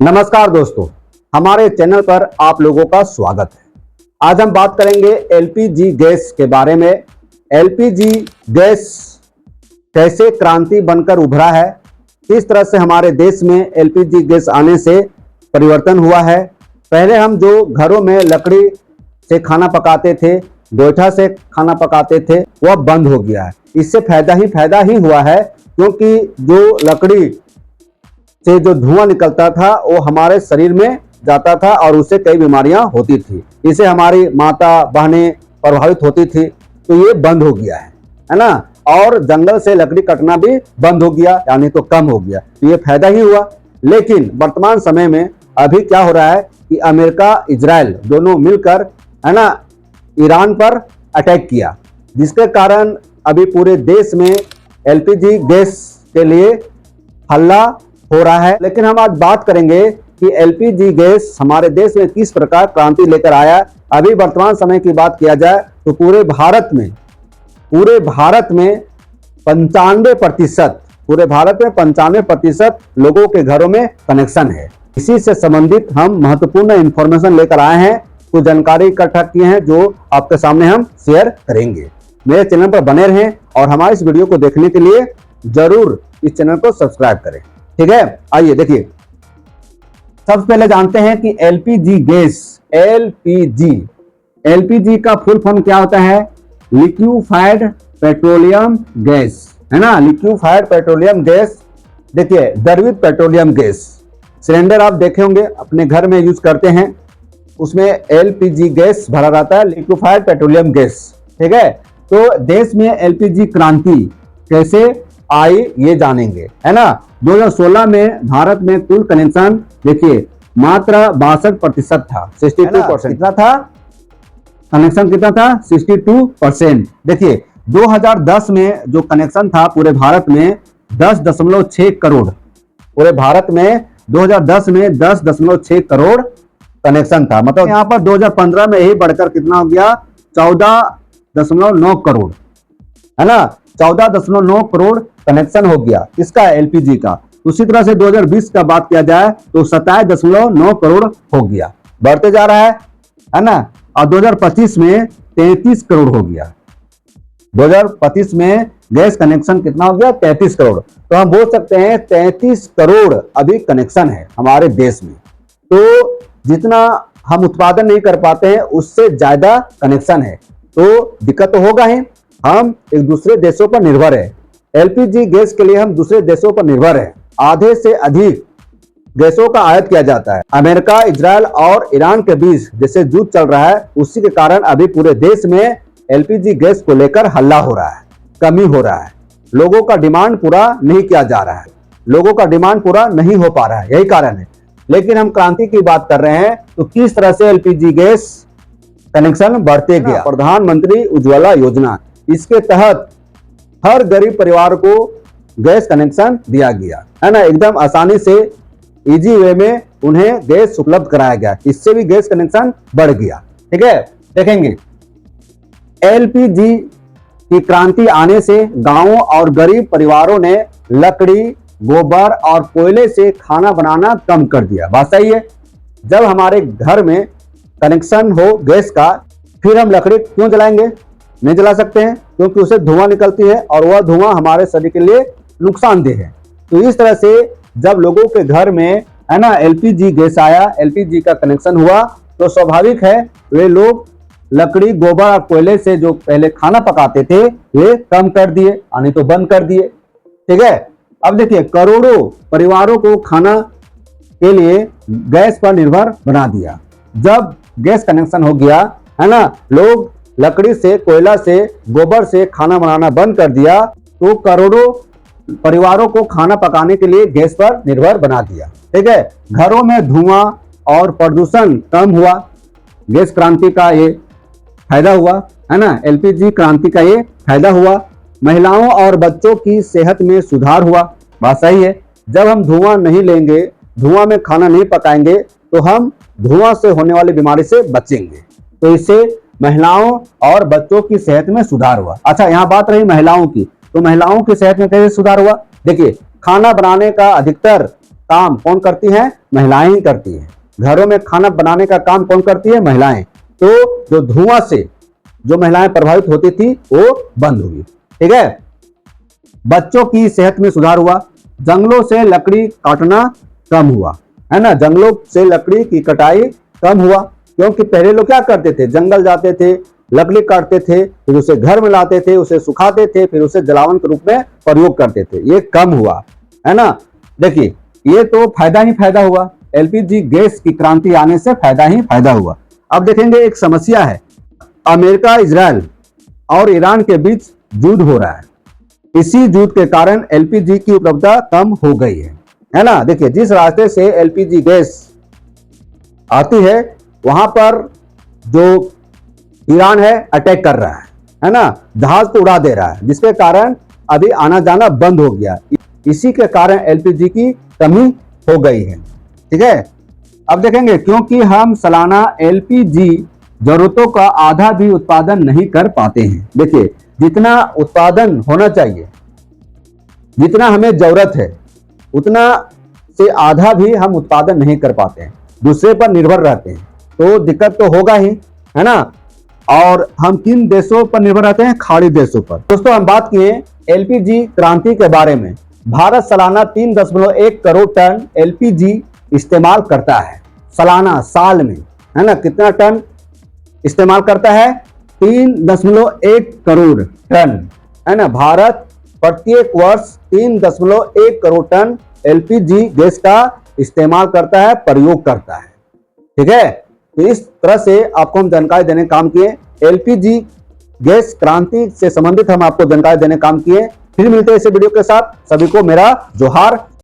नमस्कार दोस्तों, हमारे चैनल पर आप लोगों का स्वागत है। आज हम बात करेंगे एलपीजी गैस के बारे में। एलपीजी गैस कैसे क्रांति बनकर उभरा है, किस तरह से हमारे देश में एलपीजी गैस आने से परिवर्तन हुआ है। पहले हम जो घरों में लकड़ी से खाना पकाते थे, गोईठा से खाना पकाते थे, वह बंद हो गया है। इससे फायदा ही हुआ है, क्योंकि जो लकड़ी से जो धुआं निकलता था वो हमारे शरीर में जाता था और उससे कई बीमारियां होती थी। इससे हमारी माता बहनें प्रभावित होती थी, तो ये बंद हो गया है ना। और जंगल से लकड़ी कटना भी बंद हो गया, यानी तो कम हो गया, तो ये फायदा ही हुआ। लेकिन वर्तमान समय में अभी क्या हो रहा है कि अमेरिका इजराइल दोनों मिलकर है ना ईरान पर अटैक किया, जिसके कारण अभी पूरे देश में एलपीजी गैस के लिए हल्ला हो रहा है। लेकिन हम आज बात करेंगे कि एलपीजी गैस हमारे देश में किस प्रकार क्रांति लेकर आया। अभी वर्तमान समय की बात किया जाए तो पूरे भारत में 95% लोगों के घरों में कनेक्शन है। इसी से संबंधित हम महत्वपूर्ण इंफॉर्मेशन लेकर आए हैं, कुछ जानकारी इकट्ठा किए हैं जो आपके सामने हम शेयर करेंगे। मेरे चैनल पर बने रहें और हमारे इस वीडियो को देखने के लिए जरूर इस चैनल को सब्सक्राइब करें। ठीक है, आइए देखिए। सबसे पहले जानते हैं कि एलपीजी गैस, एलपीजी का फुल फॉर्म क्या होता है? लिक्विफाइड पेट्रोलियम गैस, है ना। लिक्विफाइड पेट्रोलियम गैस, देखिए द्रवित पेट्रोलियम गैस सिलेंडर आप देखे होंगे अपने घर में यूज करते हैं, उसमें एलपीजी गैस भरा रहता है, लिक्विफाइड पेट्रोलियम गैस। ठीक है, तो देश में एलपीजी क्रांति कैसे आई ये जानेंगे, है ना। 2016 में भारत में कुल कनेक्शन देखिए मात्र 62% था, 62%। कितना था कनेक्शन? कितना था? 62%। देखिए 2010 में जो कनेक्शन था पूरे भारत में 10.6 करोड़, पूरे भारत में 2010 में 10.6 करोड़ कनेक्शन था। मतलब यहाँ पर 2015 में यही बढ़कर कितना हो गया? 14.9 करोड़, है ना। 14.9 करोड़ कनेक्शन हो गया इसका, एलपीजी का। उसी तरह से 2020 का बात किया जाए तो 27.9 करोड़ हो गया, बढ़ते जा रहा है ना। और 2025 में 33 करोड़ हो गया। 2025 में गैस कनेक्शन कितना हो गया? 33 करोड़। तो हम बोल सकते हैं 33 करोड़ अभी कनेक्शन है हमारे देश में। तो जितना हम उत्पादन नहीं कर पाते हैं उससे ज्यादा कनेक्शन है, तो दिक्कत तो होगा ही। हम एक दूसरे देशों पर निर्भर है, एलपीजी गैस के लिए हम दूसरे देशों पर निर्भर है। आधे से अधिक गैसों का आयात किया जाता है। अमेरिका, इजराइल और ईरान के बीच जैसे युद्ध चल रहा है, उसी के कारण अभी पूरे देश में एलपीजी गैस को लेकर हल्ला हो रहा है, कमी हो रहा है। लोगों का डिमांड पूरा नहीं किया जा रहा है, लोगों का डिमांड पूरा नहीं हो पा रहा है, यही कारण है। लेकिन हम क्रांति की बात कर रहे हैं, तो किस तरह से एलपीजी गैस कनेक्शन बढ़ते गया। प्रधानमंत्री उज्ज्वला योजना, इसके तहत हर गरीब परिवार को गैस कनेक्शन दिया गया, है ना। एकदम आसानी से इजी वे में उन्हें गैस उपलब्ध कराया गया, इससे भी गैस कनेक्शन बढ़ गया। ठीक है, देखेंगे एलपीजी की क्रांति आने से गांवों और गरीब परिवारों ने लकड़ी, गोबर और कोयले से खाना बनाना कम कर दिया। बात सही है। जब हमारे घर में कनेक्शन हो गैस का, फिर हम लकड़ी क्यों जलाएंगे? नहीं जला सकते हैं, क्योंकि उससे धुआं निकलती है और वह धुआं हमारे शरीर के लिए नुकसानदेह है। तो इस तरह से जब लोगों के घर में है ना एलपीजी गैस आया, एलपीजी का कनेक्शन हुआ, तो स्वाभाविक है वे लोग लकड़ी, गोबर और कोयले से जो पहले खाना पकाते थे वे कम कर दिए, यानी तो बंद कर दिए। ठीक है, अब देखिए करोड़ों परिवारों को खाना के लिए गैस पर निर्भर बना दिया। जब गैस कनेक्शन हो गया, है ना, लोग लकड़ी से, कोयला से, गोबर से खाना बनाना बंद कर दिया, तो करोड़ों परिवारों को खाना पकाने के लिए गैस पर निर्भर बना दिया। ठीक है, घरों में धुआं और प्रदूषण कम हुआ, गैस क्रांति का ये फायदा हुआ, है ना। एलपीजी क्रांति का ये फायदा हुआ। महिलाओं और बच्चों की सेहत में सुधार हुआ। बात सही है। जब हम धुआं नहीं लेंगे, धुआं में खाना नहीं पकाएंगे, तो हम धुआं से होने वाली बीमारी से बचेंगे। तो इससे महिलाओं और बच्चों की सेहत में सुधार हुआ। अच्छा, यहाँ बात रही महिलाओं की, तो महिलाओं की सेहत में कैसे सुधार हुआ? देखिए, खाना बनाने का अधिकतर काम कौन करती हैं? महिलाएं ही करती हैं। घरों में खाना बनाने का काम कौन करती है? महिलाएं। तो जो धुआं से जो महिलाएं प्रभावित होती थी वो बंद हुई। ठीक है। बच्चों की सेहत में सुधार हुआ, जंगलों से लकड़ी काटना कम हुआ, है ना। जंगलों से लकड़ी की कटाई कम हुआ, क्योंकि पहले लोग क्या करते थे? जंगल जाते थे, लकड़ी काटते थे, फिर उसे घर में लाते थे, उसे सुखाते थे, फिर उसे जलावन के रूप में प्रयोग करते थे। ये कम हुआ, है ना। देखिए, ये तो फायदा ही फायदा हुआ। एलपीजी गैस की क्रांति आने से फायदा ही फायदा हुआ। अब देखेंगे एक समस्या है, अमेरिका, इजराइल और ईरान के बीच युद्ध हो रहा है। इसी युद्ध के कारण एलपीजी की उपलब्धता कम हो गई है ना। देखिए, जिस रास्ते से एलपीजी गैस आती है वहां पर जो ईरान है अटैक कर रहा है ना, जहाज को उड़ा दे रहा है, जिसके कारण अभी आना जाना बंद हो गया। इसी के कारण एलपीजी की कमी हो गई है। ठीक है। अब देखेंगे, क्योंकि हम सालाना एलपीजी जरूरतों का आधा भी उत्पादन नहीं कर पाते हैं। देखिए, जितना उत्पादन होना चाहिए, जितना हमें जरूरत है, उतना से आधा भी हम उत्पादन नहीं कर पाते हैं, दूसरे पर निर्भर रहते हैं, तो दिक्कत तो होगा ही, है ना। और हम किन देशों पर निर्भर रहते हैं? खाड़ी देशों पर। दोस्तों, हम बात किए एलपीजी क्रांति के बारे में। भारत सालाना 3.1 करोड़ टन एलपीजी इस्तेमाल करता है सालाना, साल में, है ना। कितना टन इस्तेमाल करता है? 3.1 करोड़ टन, है ना। भारत प्रत्येक वर्ष 3.1 करोड़ टन एलपीजी गैस का इस्तेमाल करता है, प्रयोग करता है। ठीक है। तो इस तरह से आपको हम जानकारी देने का काम किए। एलपीजी गैस क्रांति से संबंधित हम आपको जानकारी देने का काम किए। फिर मिलते हैं इस वीडियो के साथ। सभी को मेरा जोहार।